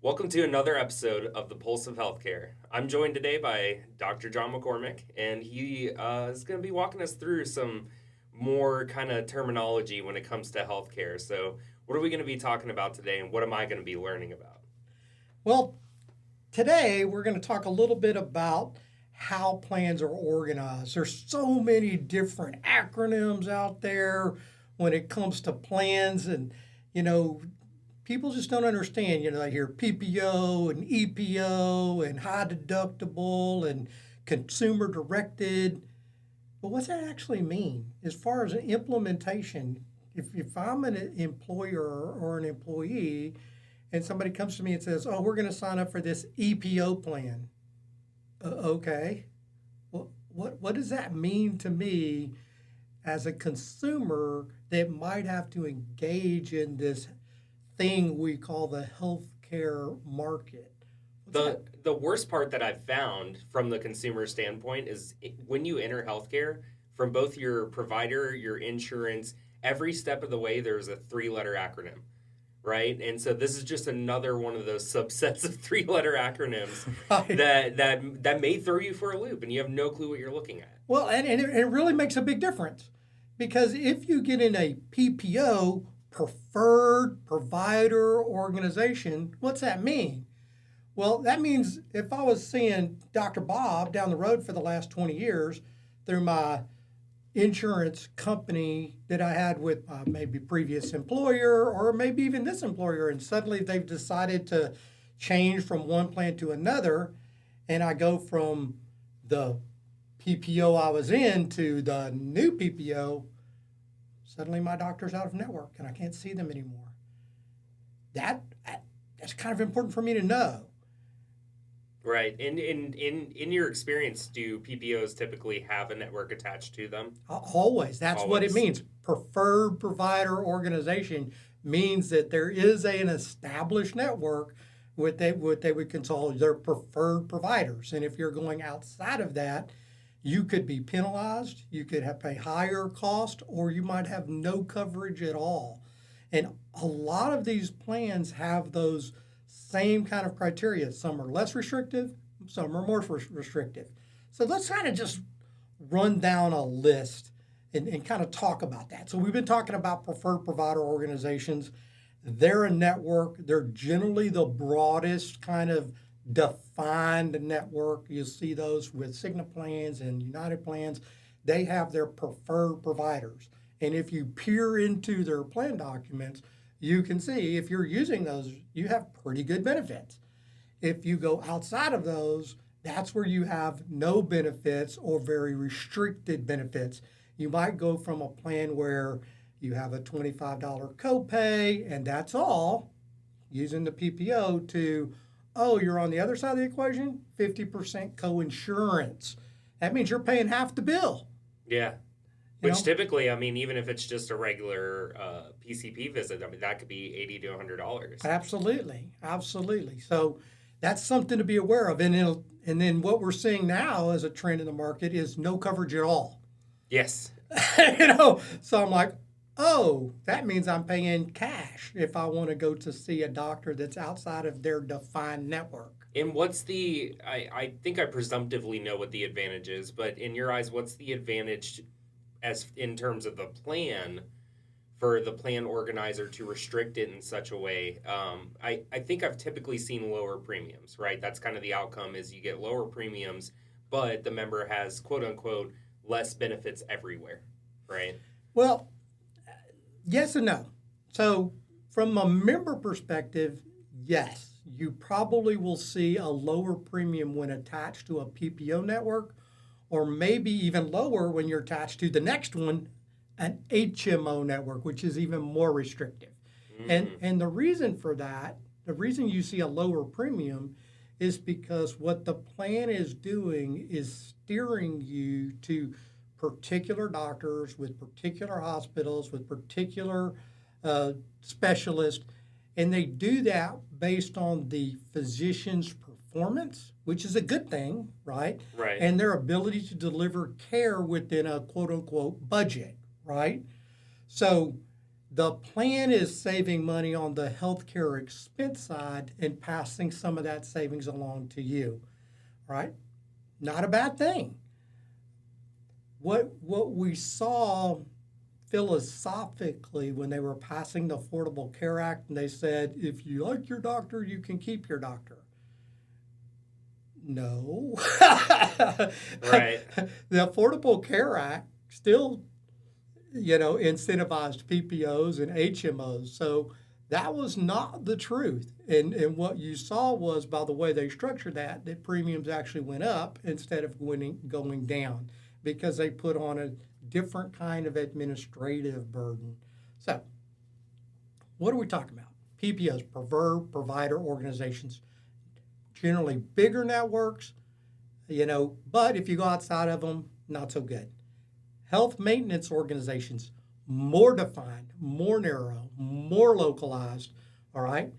Welcome to another episode of the Pulse of Healthcare. I'm joined today by Dr. John McCormick, and he is going to be walking us through some more kind of terminology when it comes to healthcare. So, what are we going to be talking about today, and what am I going to be learning about? Well, today we're going to talk a little bit about how plans are organized. There's so many different acronyms out there when it comes to plans, and you know, people just don't understand. They hear PPO and EPO and high deductible and consumer directed. But what's that actually mean? As far as an implementation, if I'm an employer or an employee, and somebody comes to me and says, "Oh, we're going to sign up for this EPO plan." Okay, well, what does that mean to me as a consumer that might have to engage in this thing we call the healthcare market? What's The that? the worst part that I've found from the consumer standpoint is when you enter healthcare, from both your provider, your insurance, every step of the way, there's a three-letter acronym, right? And so this is just another one of those subsets of three-letter acronyms Right. that may throw you for a loop, and you have no clue what you're looking at. Well, and it really makes a big difference because if you get in a PPO, preferred provider organization, what's that mean? Well, that means if I was seeing Dr. Bob down the road for the last 20 years through my insurance company that I had with maybe previous employer or maybe even this employer, and suddenly they've decided to change from one plan to another, and I go from the PPO I was in to the new PPO, suddenly my doctor's out of network and I can't see them anymore. That that's kind of important for me to know. Right. In your experience, do PPOs typically have a network attached to them? Always. That's what it Always. means. Preferred provider organization means that there is an established network what they would call their preferred providers. And if you're going outside of that, you could be penalized, you could have pay higher cost, or you might have no coverage at all. And a lot of these plans have those same kind of criteria. Some are less restrictive, some are more restrictive. So let's kind of just run down a list and kind of talk about that. So we've been talking about preferred provider organizations. They're a network. They're generally the broadest kind of defined network. You see those with Cigna plans and United plans. They have their preferred providers. And if you peer into their plan documents, you can see if you're using those, you have pretty good benefits. If you go outside of those, that's where you have no benefits or very restricted benefits. You might go from a plan where you have a $25 copay and that's all using the PPO to, oh, you're on the other side of the equation, 50% coinsurance. That means you're paying half the bill, Yeah. you Which know? typically, I mean, even if it's just a regular PCP visit, I mean, that could be $80 to $100. Absolutely, absolutely. So that's something to be aware of. And then what we're seeing now as a trend in the market is no coverage at all. Yes. So I'm like, oh, that means I'm paying cash if I want to go to see a doctor that's outside of their defined network. And what's I think I presumptively know what the advantage is, but in your eyes, what's the advantage as in terms of the plan for the plan organizer to restrict it in such a way? I think I've typically seen lower premiums, right? That's kind of the outcome is you get lower premiums, but the member has quote unquote less benefits everywhere, right? Well, yes and no. So, from a member perspective, yes, you probably will see a lower premium when attached to a PPO network, or maybe even lower when you're attached to the next one, an HMO network, which is even more restrictive. Mm, And the reason for that, the reason you see a lower premium is because what the plan is doing is steering you to particular doctors with particular hospitals with particular specialists, and they do that based on the physician's performance, which is a good thing, right? right. And their ability to deliver care within a quote unquote budget, right? So The plan is saving money on the healthcare expense side and passing some of that savings along to you, right? Not a bad thing. What we saw philosophically when they were passing the Affordable Care Act, and they said, if you like your doctor, you can keep your doctor. No. Right. The Affordable Care Act still, incentivized PPOs and HMOs. So that was not the truth. And what you saw was, by the way they structured that premiums actually went up instead of going down because they put on a different kind of administrative burden. So what are we talking about? PPOs, preferred provider organizations, generally bigger networks, but if you go outside of them, not so good. Health maintenance organizations, more defined, more narrow, more localized, all right?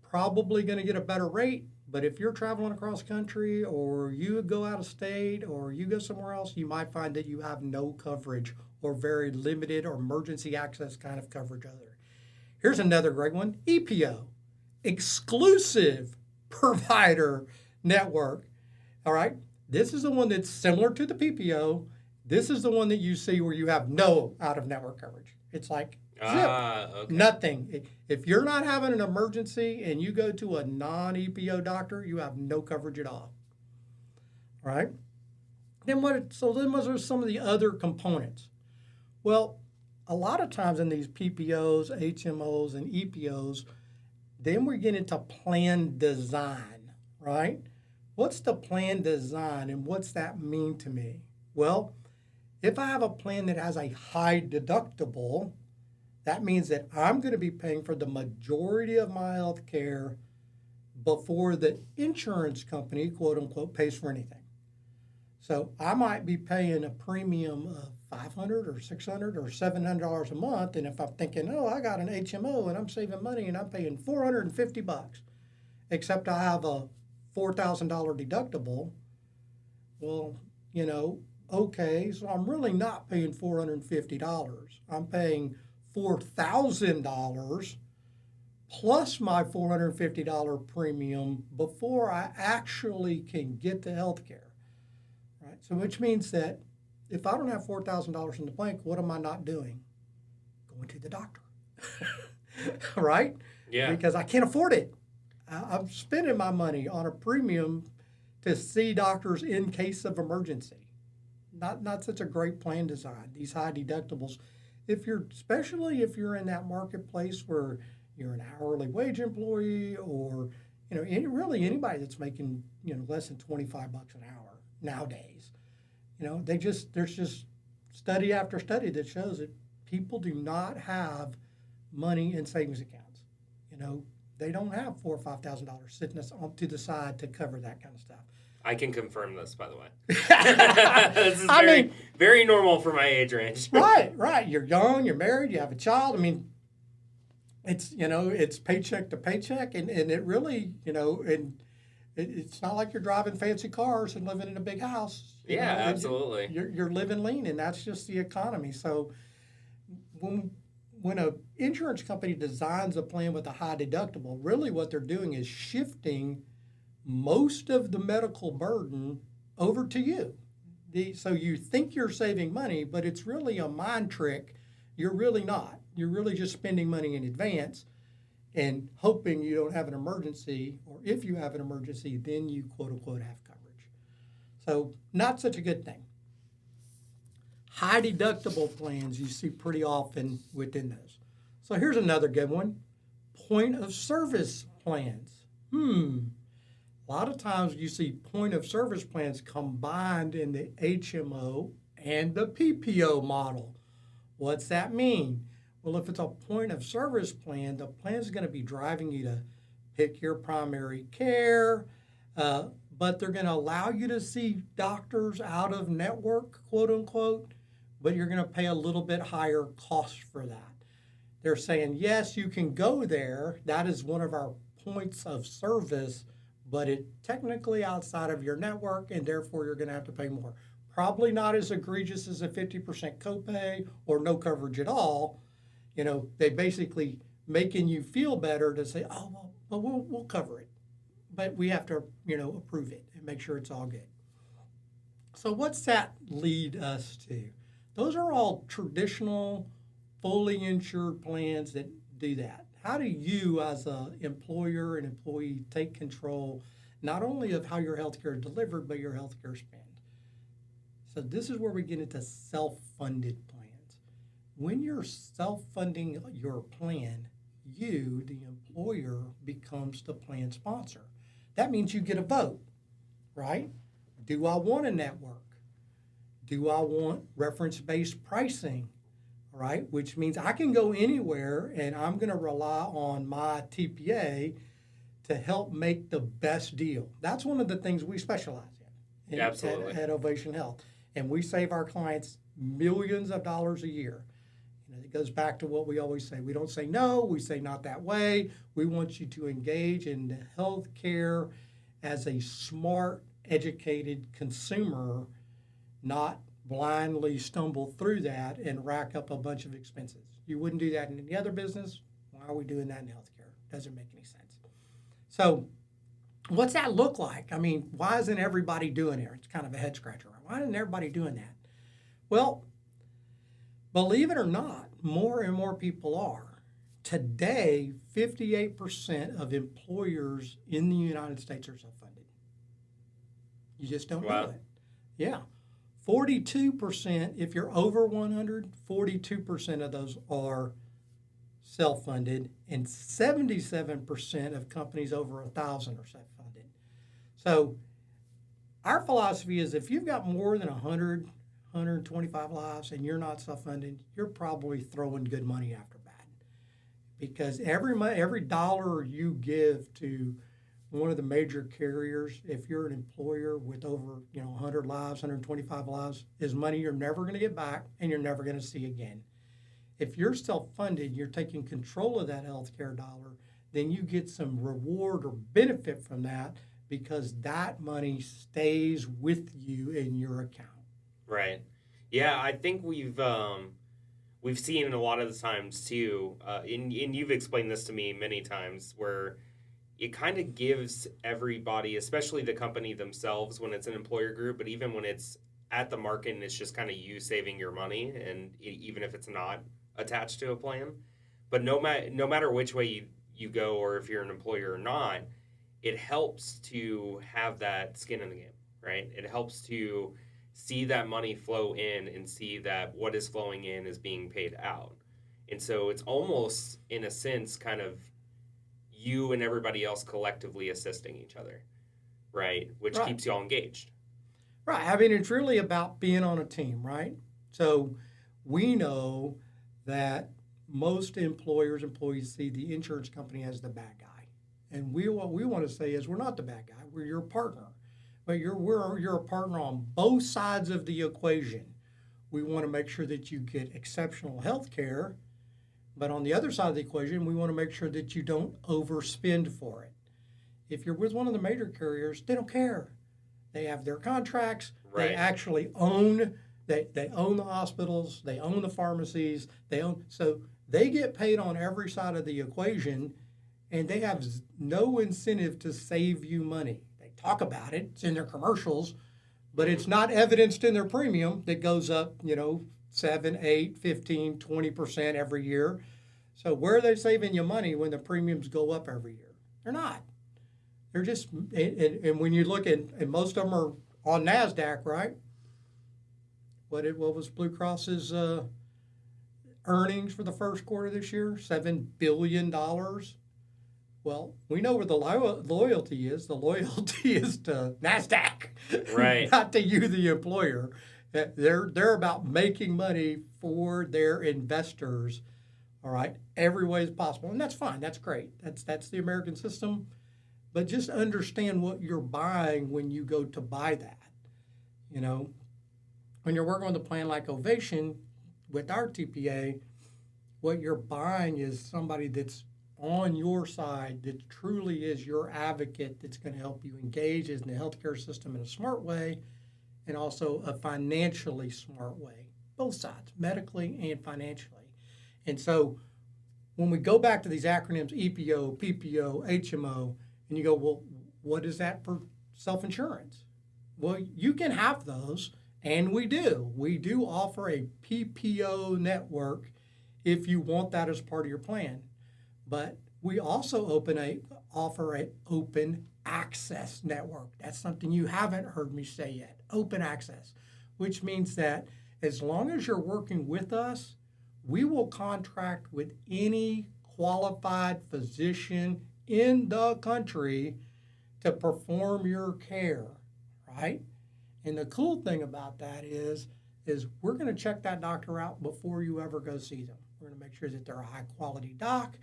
Probably going to get a better rate, but if you're traveling across country or you go out of state or you go somewhere else, you might find that you have no coverage or very limited or emergency access kind of coverage other. Here's another great one, EPO, exclusive provider network, all right? This is the one that's similar to the PPO. This is the one that you see where you have no out-of-network coverage. It's like zip, Okay. nothing. If you're not having an emergency and you go to a non-EPO doctor, you have no coverage at all. All right? Then what are some of the other components? Well, a lot of times in these PPOs, HMOs, and EPOs, then we get into plan design, right? What's the plan design and what's that mean to me? Well, if I have a plan that has a high deductible, that means that I'm going to be paying for the majority of my health care before the insurance company, quote unquote, pays for anything. So I might be paying a premium of $500 or $600 or $700 a month, and if I'm thinking, oh, I got an HMO and I'm saving money and I'm paying $450, except I have a $4,000 deductible, well, okay, so I'm really not paying $450. I'm paying $4,000 plus my $450 premium before I actually can get the health care, right? So which means that if I don't have $4,000 in the bank, what am I not doing? Going to the doctor, right? Yeah. Because I can't afford it. I'm spending my money on a premium to see doctors in case of emergency. Not such a great plan design. These high deductibles, especially if you're in that marketplace where you're an hourly wage employee or really anybody that's making less than $25 an hour nowadays, there's just study after study that shows that people do not have money in savings accounts. They don't have $4,000 or $5,000 sitting to the side to cover that kind of stuff. I can confirm this, by the way. This is very normal for my age range. Right. You're young, you're married, you have a child. It's paycheck to paycheck, and it really, it's not like you're driving fancy cars and living in a big house. Yeah, absolutely. You're living lean, and that's just the economy. So when an insurance company designs a plan with a high deductible, really what they're doing is shifting most of the medical burden over to you. So you think you're saving money, but it's really a mind trick. You're really not. You're really just spending money in advance and hoping you don't have an emergency, or if you have an emergency, then you quote unquote have coverage. So not such a good thing. High deductible plans you see pretty often within those. So here's another good one. Point of service plans. A lot of times you see point of service plans combined in the HMO and the PPO model. What's that mean? Well, if it's a point of service plan, the plan is going to be driving you to pick your primary care, but they're going to allow you to see doctors out of network, quote unquote, but you're going to pay a little bit higher cost for that. They're saying, yes, you can go there. That is one of our points of service, but it's technically outside of your network, and therefore you're going to have to pay more. Probably not as egregious as a 50% copay or no coverage at all. They basically making you feel better to say, oh, well, we'll cover it. But we have to, approve it and make sure it's all good. So what's that lead us to? Those are all traditional, fully insured plans that do that. How do you, as an employer and employee, take control not only of how your healthcare is delivered, but your healthcare spend? So this is where we get into self-funded plans. When you're self-funding your plan, you, the employer, becomes the plan sponsor. That means you get a vote, right? Do I want a network? Do I want reference-based pricing? All right, which means I can go anywhere and I'm going to rely on my TPA to help make the best deal. That's one of the things we specialize in Absolutely. at Ovation Health. And we save our clients millions of dollars a year. It goes back to what we always say. We don't say no, we say not that way. We want you to engage in healthcare as a smart, educated consumer, not blindly stumble through that and rack up a bunch of expenses. You wouldn't do that in any other business. Why are we doing that in healthcare? Doesn't make any sense. So what's that look like? I mean, why isn't everybody doing it? It's kind of a head scratcher. Why isn't everybody doing that? Well, believe it or not, more and more people are. Today, 58% of employers in the United States are self-funded. You just don't know it. Yeah. 42%, if you're over 100, 42% of those are self-funded, and 77% of companies over 1,000 are self-funded. So our philosophy is if you've got more than 100, 125 lives and you're not self-funded, you're probably throwing good money after bad. Because every dollar you give to one of the major carriers, if you're an employer with over 100 lives, 125 lives, is money you're never going to get back and you're never going to see again. If you're self-funded, you're taking control of that healthcare dollar, then you get some reward or benefit from that because that money stays with you in your account. Right. Yeah, I think we've seen a lot of the times too, and you've explained this to me many times, where it kind of gives everybody, especially the company themselves when it's an employer group, but even when it's at the market and it's just kind of you saving your money, and even if it's not attached to a plan. But no matter which way you go, or if you're an employer or not, it helps to have that skin in the game, right? It helps to see that money flow in and see that what is flowing in is being paid out. And so it's almost, in a sense, kind of you and everybody else collectively assisting each other, right? Which Right. keeps you all engaged. Right. I mean, it's really about being on a team, right? So we know that most employees see the insurance company as the bad guy. And what we want to say is we're not the bad guy. We're your partner. But you're a partner on both sides of the equation. We want to make sure that you get exceptional health care. But on the other side of the equation, we want to make sure that you don't overspend for it. If you're with one of the major carriers, they don't care. They have their contracts. Right. They actually own. They own the hospitals. They own the pharmacies. So they get paid on every side of the equation, and they have no incentive to save you money. They talk about it. It's in their commercials, but it's not evidenced in their premium that goes up, 7, 8, 15, 20% every year. So where are they saving you money when the premiums go up every year? They're not. They're just, and when you look at, and most of them are on NASDAQ, right? What was Blue Cross's earnings for the first quarter this year? $7 billion. Well, we know where the loyalty is. The loyalty is to NASDAQ, Right? not to you, the employer. They're about making money for their investors, all right, every way as possible, and that's fine. That's great. That's the American system. But just understand what you're buying when you go to buy that. When you're working with a plan like Ovation with our TPA, what you're buying is somebody that's on your side, that truly is your advocate, that's going to help you engage in the healthcare system in a smart way and also a financially smart way, both sides, medically and financially. And so when we go back to these acronyms, EPO, PPO, HMO, and you go, well, what is that for self-insurance? Well, you can have those, and we do. We do offer a PPO network if you want that as part of your plan. But we also offer an open access network. That's something you haven't heard me say yet. Open access, which means that as long as you're working with us, we will contract with any qualified physician in the country to perform your care, right? And the cool thing about that is we're going to check that doctor out before you ever go see them. We're going to make sure that they're a high quality doc,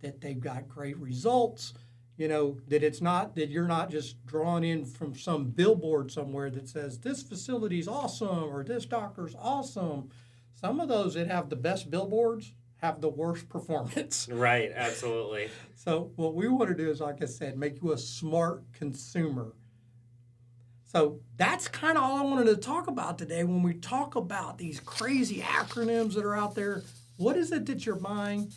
that they've got great results, that it's not that you're not just drawn in from some billboard somewhere that says this facility's awesome or this doctor's awesome. Some of those that have the best billboards have the worst performance. Right, absolutely. So what we want to do is, like I said, make you a smart consumer. So that's kind of all I wanted to talk about today when we talk about these crazy acronyms that are out there. What is it that you're buying?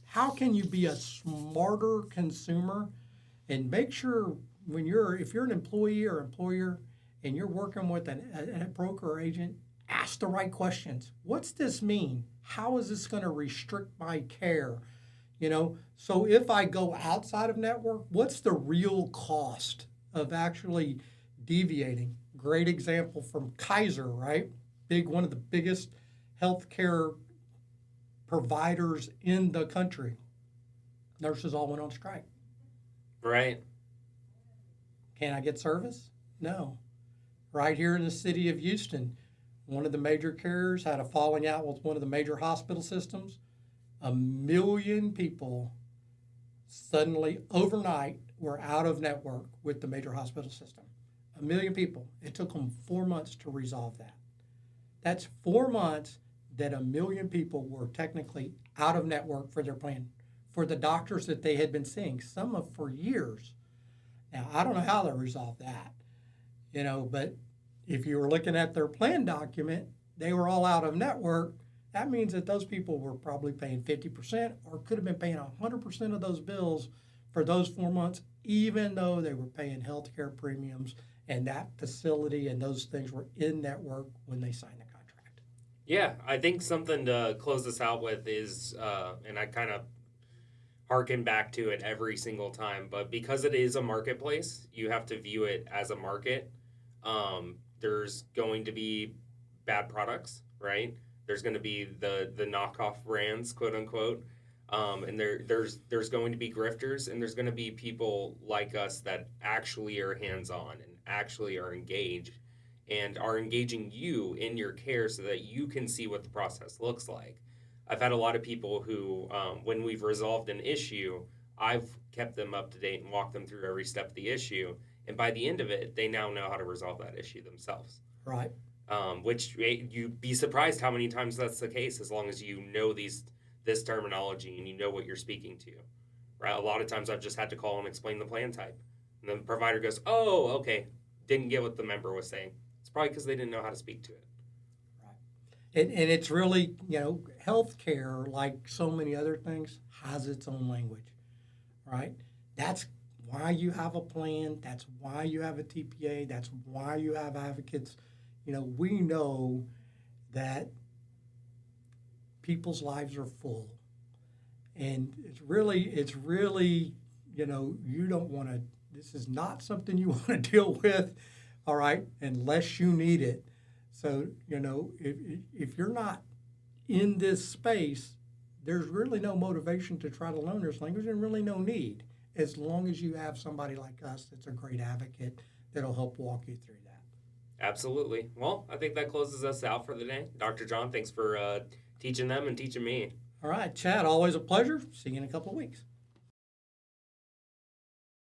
How can you be a smarter consumer? And make sure if you're an employee or employer and you're working with a broker or agent, ask the right questions. What's this mean? How is this going to restrict my care? So if I go outside of network, what's the real cost of actually deviating? Great example from Kaiser, right? One of the biggest healthcare providers in the country. Nurses all went on strike. Right. Can I get service? No. Right here in the city of Houston, one of the major carriers had a falling out with one of the major hospital systems. 1 million people suddenly overnight were out of network with the major hospital system. 1 million people. It took them 4 months to resolve that. That's 4 months that 1 million people were technically out of network for their plan, for the doctors that they had been seeing, some of for years. Now, I don't know how they resolved that, but if you were looking at their plan document, they were all out of network. That means that those people were probably paying 50% or could have been paying 100% of those bills for those 4 months, even though they were paying healthcare premiums and that facility and those things were in network when they signed the contract. Yeah, I think something to close this out with is, and I kind of harken back to it every single time, but because it is a marketplace, you have to view it as a market. There's going to be bad products, right? There's going to be the knockoff brands, quote unquote, and there's going to be grifters, and there's going to be people like us that actually are hands on and actually are engaged and are engaging you in your care so that you can see what the process looks like. I've had a lot of people who, when we've resolved an issue, I've kept them up to date and walked them through every step of the issue. And by the end of it, they now know how to resolve that issue themselves. Right. Which you'd be surprised how many times that's the case, as long as you know this terminology and you know what you're speaking to. Right. A lot of times I've just had to call and explain the plan type, and the provider goes, "Oh, okay," didn't get what the member was saying. It's probably because they didn't know how to speak to it. And it's really, healthcare, like so many other things, has its own language, right? That's why you have a plan. That's why you have a TPA. That's why you have advocates. We know that people's lives are full. And it's really, you don't want to, this is not something you want to deal with, all right, unless you need it. So, if you're not in this space, there's really no motivation to try to learn this language and really no need, as long as you have somebody like us that's a great advocate that'll help walk you through that. Absolutely. Well, I think that closes us out for the day. Dr. John, thanks for teaching them and teaching me. All right, Chad, always a pleasure. See you in a couple of weeks.